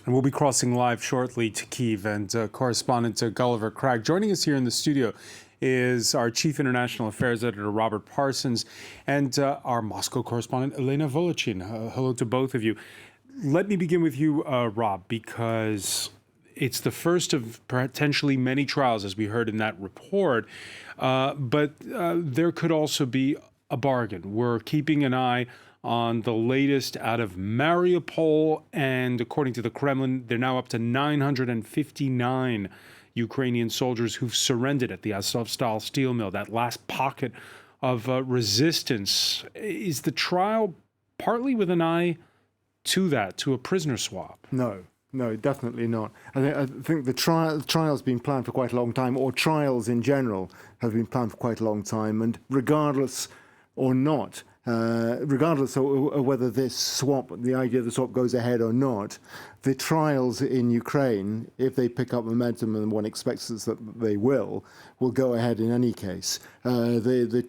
And we'll be crossing live shortly to Kyiv, and correspondent Gulliver Cragg. Joining us here in the studio is our Chief International Affairs Editor, Robert Parsons, and our Moscow correspondent, Elena Volochine. Hello to both of you. Let me begin with you, Rob, because it's the first of potentially many trials, as we heard in that report, but there could also be a bargain. We're keeping an eye on the latest out of Mariupol, and according to the Kremlin, they're now up to 959 Ukrainian soldiers who've surrendered at the Azovstal steel mill, that last pocket of resistance. Is the trial partly with an eye to that, to a prisoner swap? No, definitely not. I think the trial's been planned for quite a long time, or trials in general have been planned for quite a long time, and regardless or not, regardless of whether this swap, the idea of the swap goes ahead or not, the trials in Ukraine, if they pick up momentum, and one expects that they will go ahead in any case. The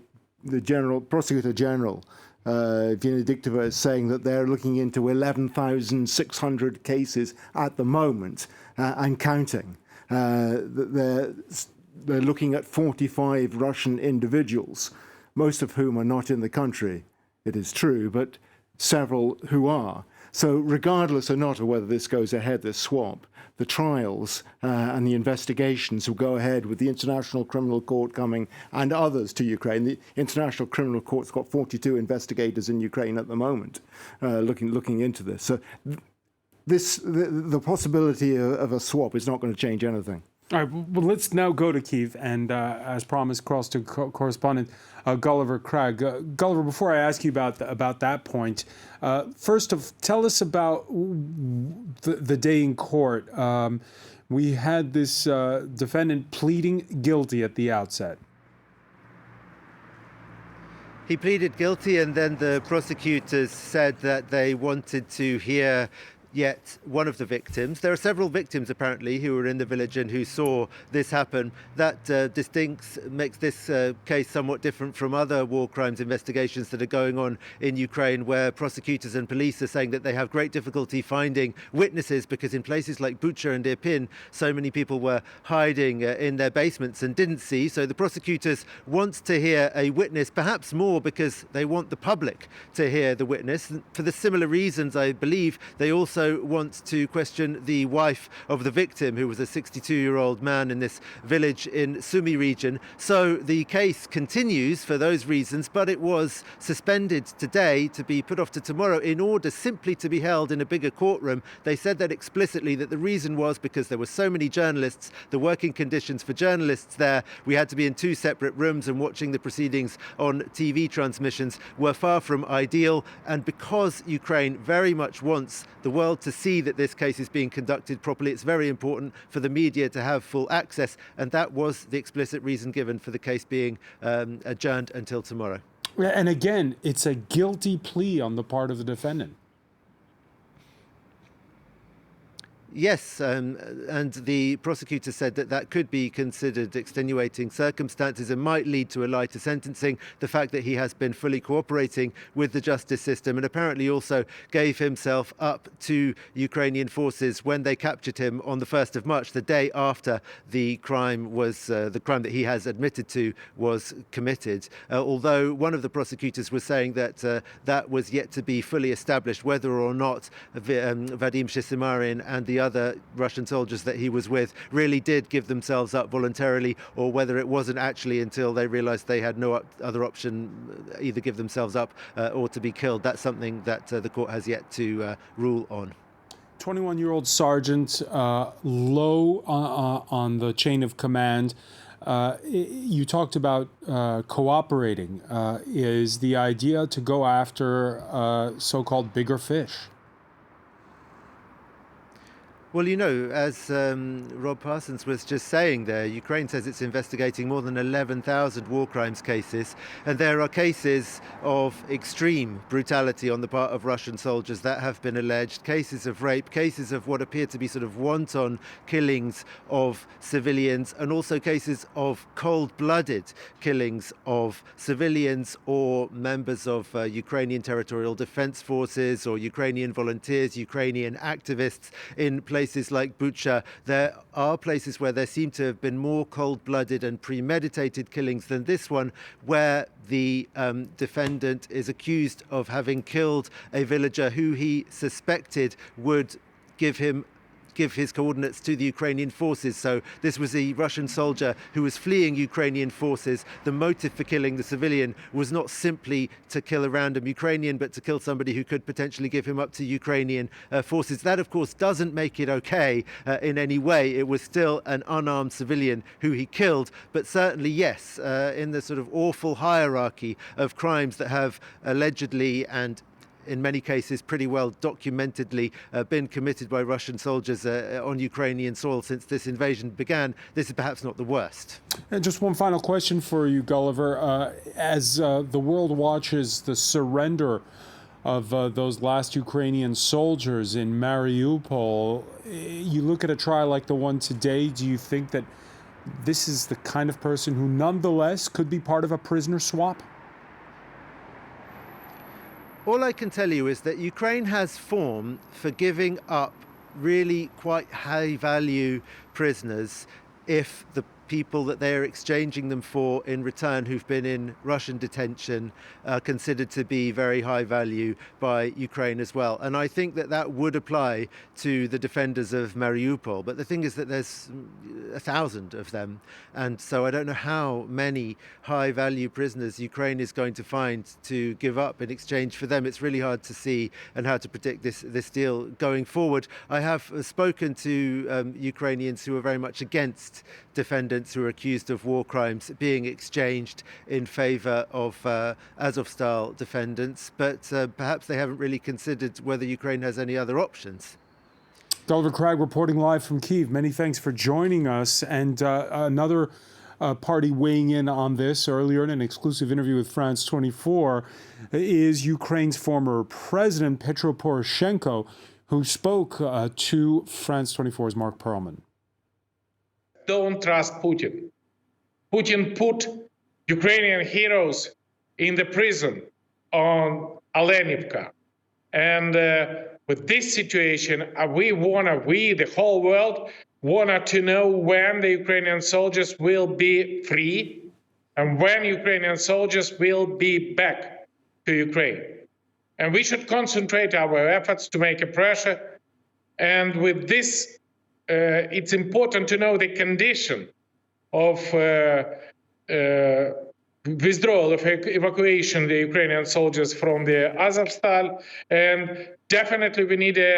prosecutor general, Venediktova, is saying that they're looking into 11,600 cases at the moment and counting. They're looking at 45 Russian individuals, most of whom are not in the country, it is true, but several who are. So regardless or not of whether this goes ahead, this swap, the trials and the investigations will go ahead with the International Criminal Court coming and others to Ukraine. The International Criminal Court's got 42 investigators in Ukraine at the moment looking into this. So the possibility of a swap is not going to change anything. All right, well, let's now go to Kyiv and, as promised, cross to correspondent Gulliver Cragg. Gulliver, before I ask you about that point, first tell us about the day in court. We had this defendant pleading guilty at the outset. He pleaded guilty, and then the prosecutors said that they wanted to hear yet one of the victims. There are several victims, apparently, who were in the village and who saw this happen. That makes this case somewhat different from other war crimes investigations that are going on in Ukraine, where prosecutors and police are saying that they have great difficulty finding witnesses because in places like Bucha and Irpin, so many people were hiding in their basements and didn't see. So the prosecutors want to hear a witness, perhaps more because they want the public to hear the witness. For the similar reasons, I believe, they also want to question the wife of the victim, who was a 62-year-old man in this village in Sumy region. So the case continues for those reasons, but it was suspended today to be put off to tomorrow in order simply to be held in a bigger courtroom. They said that explicitly, that the reason was because there were so many journalists, the working conditions for journalists there, we had to be in two separate rooms, and watching the proceedings on TV transmissions were far from ideal. And because Ukraine very much wants the world to see that this case is being conducted properly, it's very important for the media to have full access, and that was the explicit reason given for the case being adjourned until tomorrow. And again, it's a guilty plea on the part of the defendant. Yes, and the prosecutor said that that could be considered extenuating circumstances and might lead to a lighter sentencing. The fact that he has been fully cooperating with the justice system, and apparently also gave himself up to Ukrainian forces when they captured him on the 1st of March, the day after the crime that he has admitted to was committed. Although one of the prosecutors was saying that that was yet to be fully established, whether or not Vadim Shishimarin and the other Russian soldiers that he was with really did give themselves up voluntarily, or whether it wasn't actually until they realized they had no other option, either give themselves up or to be killed. That's something that the court has yet to rule on. 21-year-old sergeant, low on the chain of command. You talked about cooperating. Is the idea to go after so-called bigger fish? Well, as Rob Parsons was just saying there, Ukraine says it's investigating more than 11,000 war crimes cases, and there are cases of extreme brutality on the part of Russian soldiers that have been alleged, cases of rape, cases of what appear to be sort of wanton killings of civilians, and also cases of cold-blooded killings of civilians or members of Ukrainian territorial defense forces or Ukrainian volunteers, Ukrainian activists in places like Bucha. There are places where there seem to have been more cold-blooded and premeditated killings than this one, where the defendant is accused of having killed a villager who he suspected would give his coordinates to the Ukrainian forces. So this was a Russian soldier who was fleeing Ukrainian forces. The motive for killing the civilian was not simply to kill a random Ukrainian, but to kill somebody who could potentially give him up to Ukrainian forces. That, of course, doesn't make it okay in any way. It was still an unarmed civilian who he killed. But certainly, yes, in the sort of awful hierarchy of crimes that have allegedly and in many cases pretty well documentedly been committed by Russian soldiers on Ukrainian soil since this invasion began, this is perhaps not the worst. And just one final question for you, Gulliver. As the world watches the surrender of those last Ukrainian soldiers in Mariupol, you look at a trial like the one today, do you think that this is the kind of person who nonetheless could be part of a prisoner swap? All I can tell you is that Ukraine has form for giving up really quite high-value prisoners if the people that they are exchanging them for in return who've been in Russian detention are considered to be very high value by Ukraine as well. And I think that that would apply to the defenders of Mariupol. But the thing is that there's 1,000 of them. And so I don't know how many high value prisoners Ukraine is going to find to give up in exchange for them. It's really hard to see and how to predict this deal going forward. I have spoken to Ukrainians who are very much against defenders who are accused of war crimes being exchanged in favour of Azov-style defendants, but perhaps they haven't really considered whether Ukraine has any other options. Gulliver Cragg reporting live from Kyiv. Many thanks for joining us. And another party weighing in on this earlier in an exclusive interview with France 24 is Ukraine's former president, Petro Poroshenko, who spoke to France 24's Mark Perlman. Don't trust Putin. Putin put Ukrainian heroes in the prison on Alenivka. And with this situation, we, the whole world, want to know when the Ukrainian soldiers will be free and when Ukrainian soldiers will be back to Ukraine. And we should concentrate our efforts to make a pressure. And with this, it's important to know the condition of withdrawal of evacuation of the Ukrainian soldiers from the Azovstal, and definitely we need a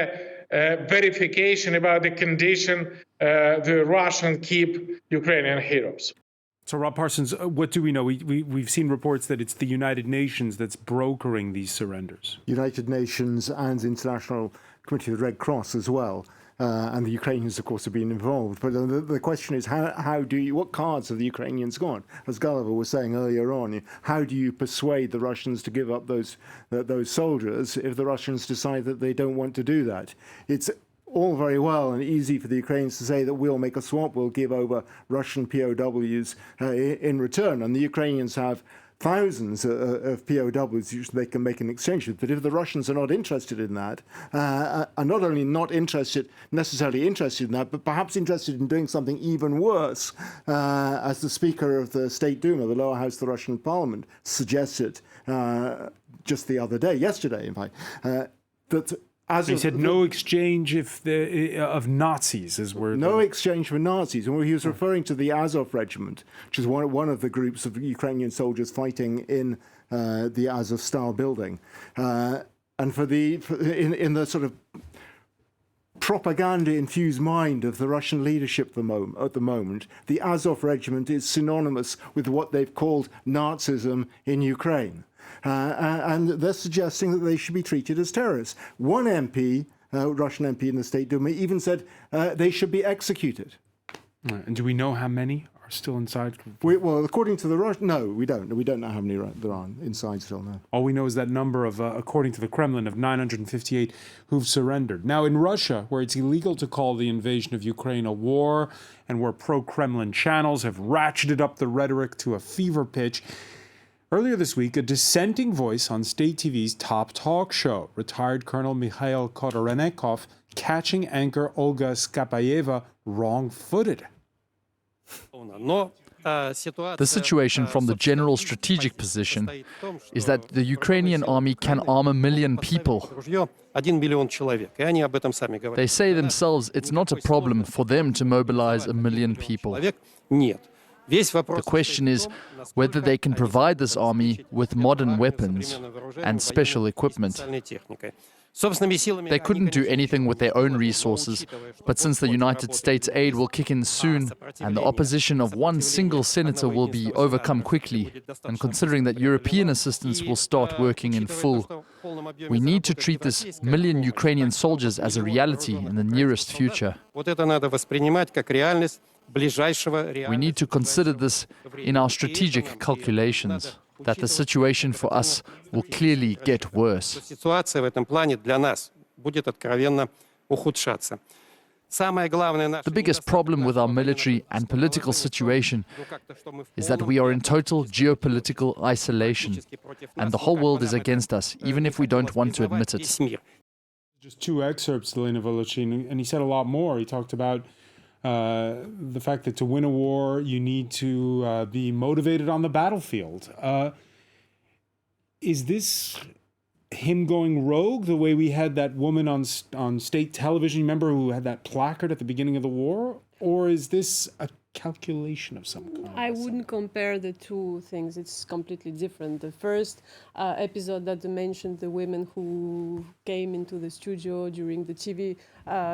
verification about the condition the Russians keep Ukrainian heroes. So, Rob Parsons, what do we know? We've seen reports that it's the United Nations that's brokering these surrenders. United Nations and the International Committee of the Red Cross as well. And the Ukrainians, of course, have been involved. But the question is, what cards have the Ukrainians got? As Gulliver was saying earlier on, how do you persuade the Russians to give up those soldiers if the Russians decide that they don't want to do that? It's all very well and easy for the Ukrainians to say that we'll make a swap, we'll give over Russian POWs in return. And the Ukrainians have thousands of POWs which they can make an exchange with. But if the Russians are not interested in that, are not only not necessarily interested in that, but perhaps interested in doing something even worse, as the Speaker of the State Duma, the lower house of the Russian Parliament, suggested just the other day, yesterday in fact, that he said no exchange of Nazis is where no exchange for Nazis, and he was referring to the Azov regiment, which is one of the groups of Ukrainian soldiers fighting in the Azov-style building, and in the sort of propaganda-infused mind of the Russian leadership at the moment, the Azov regiment is synonymous with what they've called Nazism in Ukraine. And they're suggesting that they should be treated as terrorists. One MP Russian MP in the State Duma, even said they should be executed. And do we know how many are still inside? Well, according to the Russian, no, we don't. We don't know how many there are inside still now. All we know is that number of, according to the Kremlin, of 958 who've surrendered. Now, in Russia, where it's illegal to call the invasion of Ukraine a war, and where pro-Kremlin channels have ratcheted up the rhetoric to a fever pitch, earlier this week, a dissenting voice on state TV's top talk show, retired Colonel Mikhail Kodorennikov, catching anchor Olga Skapayeva wrong-footed. The situation from the general strategic position is that the Ukrainian army can arm 1 million people. They say themselves it's not a problem for them to mobilize 1 million people. The question is whether they can provide this army with modern weapons and special equipment. They couldn't do anything with their own resources, but since the United States aid will kick in soon and the opposition of one single senator will be overcome quickly, and considering that European assistance will start working in full, we need to treat this 1 million Ukrainian soldiers as a reality in the nearest future. We need to consider this in our strategic calculations, that the situation for us will clearly get worse. The biggest problem with our military and political situation is that we are in total geopolitical isolation, and the whole world is against us, even if we don't want to admit it. Just two excerpts, Elena Volochine, and he said a lot more. He talked about the fact that to win a war, you need to be motivated on the battlefield. Is this him going rogue, the way we had that woman on state television, remember, who had that placard at the beginning of the war? Or is this a calculation of some kind? I wouldn't compare the two things. It's completely different. The first episode that they mentioned, the women who came into the studio during the TV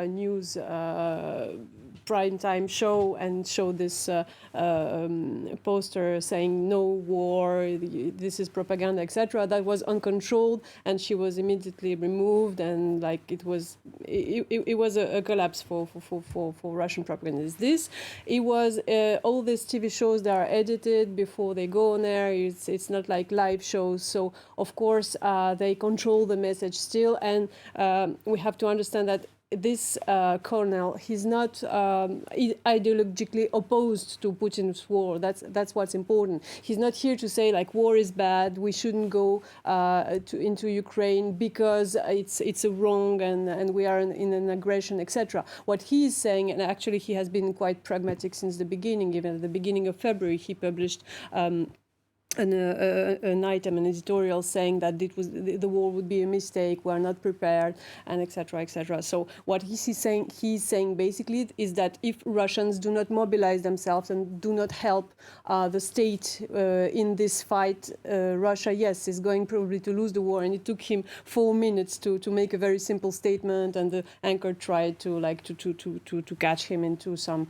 news prime time show and showed this poster saying no war, this is propaganda, etc. That was uncontrolled, and she was immediately removed, and like it was a collapse for Russian propaganda. It was all these TV shows that are edited before they go on air. It's not like live shows, so of course they control the message still, and we have to understand that this colonel, he's not ideologically opposed to Putin's war. That's what's important. He's not here to say like war is bad, we shouldn't go into Ukraine because it's a wrong and we are in an aggression, etc. What he is saying, and actually he has been quite pragmatic since the beginning. Even at the beginning of February, he published an item, an editorial saying that the war would be a mistake, we are not prepared, and etc., etc. So what he's saying basically is that if Russians do not mobilize themselves and do not help the state in this fight, Russia, yes, is going probably to lose the war. And it took him 4 minutes to make a very simple statement, and the anchor tried to catch him into some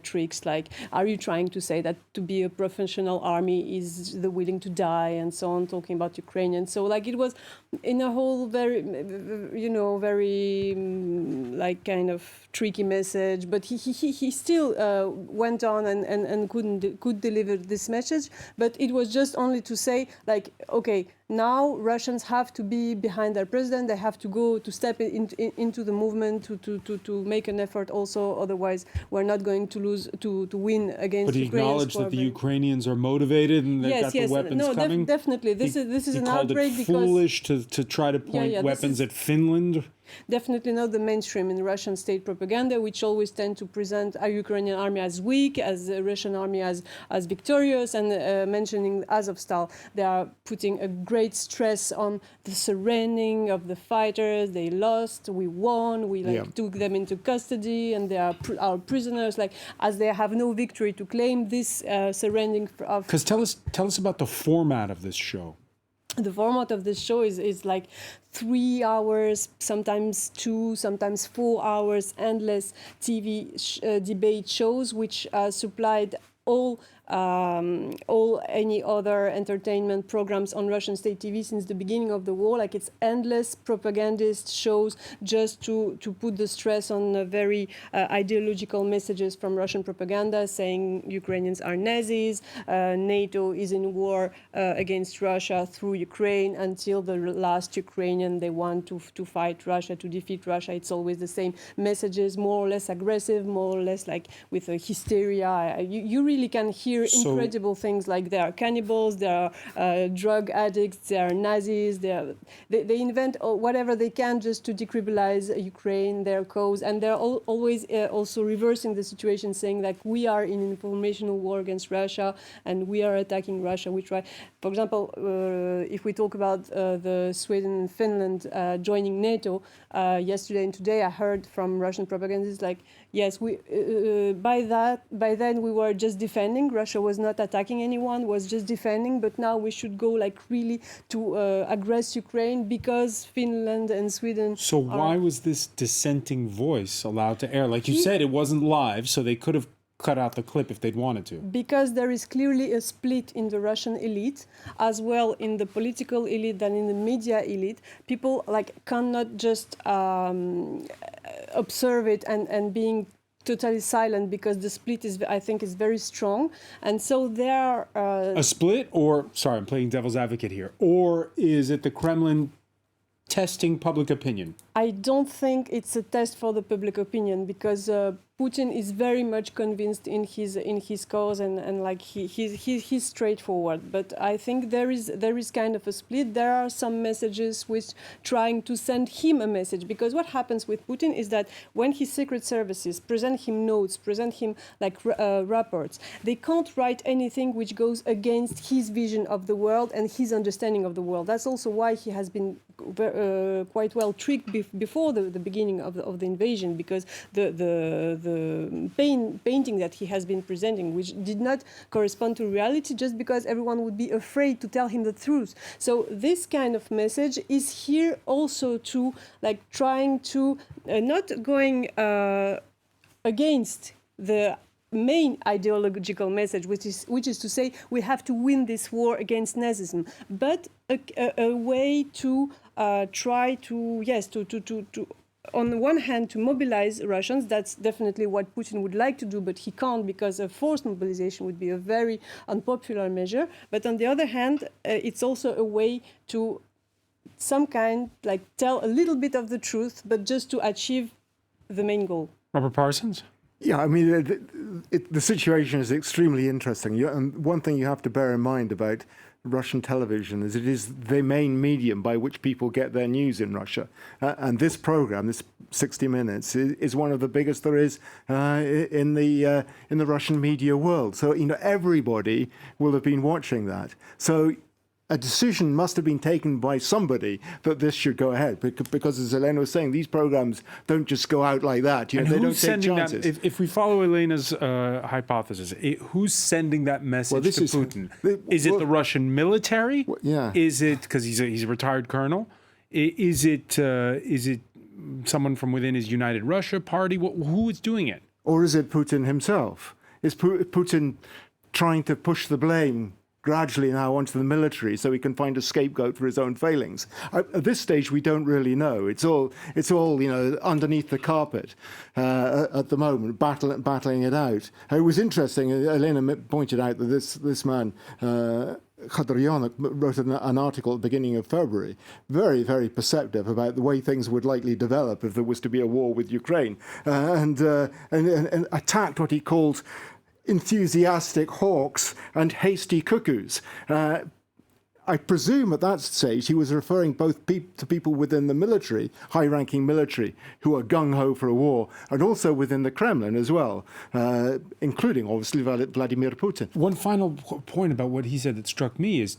tricks like, are you trying to say that to be a professional army is the willing to die and so on, talking about Ukrainians. So like it was in a whole very like kind of tricky message, but he still went on and could deliver this message, but it was just only to say like, okay, now Russians have to be behind their president, they have to go to step into the movement to make an effort also, otherwise we're not going to lose, to win against Ukrainians. But he acknowledged that the Ukrainians are motivated and they've got the weapons coming? Definitely. This is an outbreak because... He called it foolish to try to point weapons at Finland? Definitely not the mainstream in Russian state propaganda, which always tend to present a Ukrainian army as weak, as a Russian army as victorious, and mentioning Azovstal. They are putting a great stress on the surrendering of the fighters. They lost, we won, we took them into custody, and they are our prisoners. Like, as they have no victory to claim, this surrendering of... Because tell us about the format of this show. The format of this show is like 3 hours, sometimes 2, sometimes 4 hours, endless TV debate shows, which supplied all any other entertainment programs on Russian state TV since the beginning of the war. Like, it's endless propagandist shows just to put the stress on very ideological messages from Russian propaganda saying Ukrainians are Nazis, NATO is in war against Russia through Ukraine until the last Ukrainian they want to fight Russia, to defeat Russia. It's always the same messages, more or less aggressive, more or less like with a hysteria. You really can hear incredible things like they are cannibals, they are drug addicts, they are Nazis, they invent whatever they can just to decriminalize Ukraine, their cause, and they're always also reversing the situation, saying like we are in informational war against Russia and we are attacking Russia. We try, for example, if we talk about the Sweden and Finland joining NATO, yesterday and today I heard from Russian propagandists like, yes, we by then we were just defending. Russia was not attacking anyone, was just defending. But now we should go like really to aggress Ukraine because Finland and Sweden. So why was this dissenting voice allowed to air? Like you said, it wasn't live, so they could have cut out the clip if they'd wanted to. Because there is clearly a split in the Russian elite, as well in the political elite than in the media elite. People like cannot just observe it and being totally silent because the split is, I think, is very strong. And so there are... A split, or, sorry, I'm playing devil's advocate here, or is it the Kremlin testing public opinion? I don't think it's a test for the public opinion because Putin is very much convinced in his cause and like he's straightforward. But I think there is kind of a split. There are some messages which trying to send him a message, because what happens with Putin is that when his secret services present him notes, present him like reports, they can't write anything which goes against his vision of the world and his understanding of the world. That's also why he has been quite well tricked before the beginning of the invasion, because the painting that he has been presenting, which did not correspond to reality, just because everyone would be afraid to tell him the truth. So this kind of message is here also to like trying to not going against the main ideological message, which is to say we have to win this war against Nazism, but a way to try to on the one hand, to mobilize Russians. That's definitely what Putin would like to do, but he can't because a forced mobilization would be a very unpopular measure. But on the other hand, it's also a way to some kind, like tell a little bit of the truth, but just to achieve the main goal. Robert Parsons? Yeah, I mean, the situation is extremely interesting. And one thing you have to bear in mind about Russian television is it is the main medium by which people get their news in Russia. And this program, this 60 Minutes, is one of the biggest there is in the Russian media world. So, everybody will have been watching that. So a decision must have been taken by somebody that this should go ahead, because as Elena was saying, these programs don't just go out like that. They don't take chances. That, if we follow Elena's hypothesis, who's sending that message to Putin? Is it the Russian military? Yeah. Is it because he's a retired colonel? Is it someone from within his United Russia party? Who is doing it? Or is it Putin himself? Is Putin trying to push the blame gradually now onto the military so he can find a scapegoat for his own failings? At this stage, we don't really know. It's all underneath the carpet at the moment, battling it out. It was interesting. Elena pointed out that this man, Khadryanok, wrote an article at the beginning of February, very, very perceptive about the way things would likely develop if there was to be a war with Ukraine, and attacked what he called enthusiastic hawks and hasty cuckoos. I presume at that stage he was referring both to people within the military, high-ranking military, who are gung-ho for a war, and also within the Kremlin as well, including, obviously, Vladimir Putin. One final point about what he said that struck me is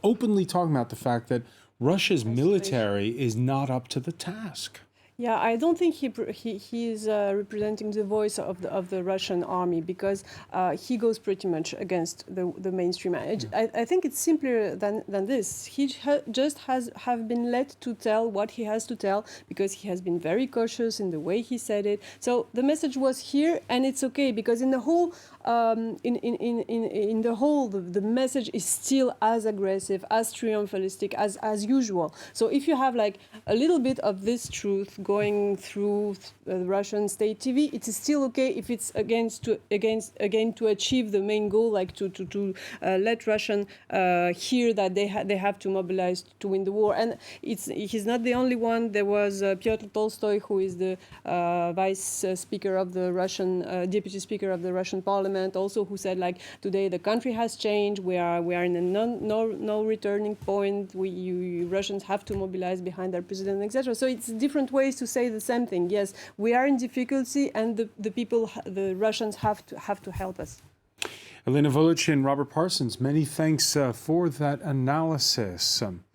openly talking about the fact that Russia's military is not up to the task. Yeah, I don't think he is representing the voice of the Russian army, because he goes pretty much against the mainstream. I think it's simpler than this. He just have been let to tell what he has to tell, because he has been very cautious in the way he said it. So the message was here, and it's okay, because in the whole in the whole, the message is still as aggressive, as triumphalistic as usual. So if you have like a little bit of this truth going through Russian state TV, it is still okay if it's again to achieve the main goal, like to let Russian hear that they have to mobilize to win the war. And he's not the only one. There was Pyotr Tolstoy, who is the vice speaker of the Russian deputy speaker of the Russian parliament, also, who said like today the country has changed. We are in a no returning point. Russians have to mobilize behind their president, etc. So it's different ways to say the same thing. Yes, we are in difficulty, and the Russians have to help us. Elena Volochine, Robert Parsons, many thanks for that analysis.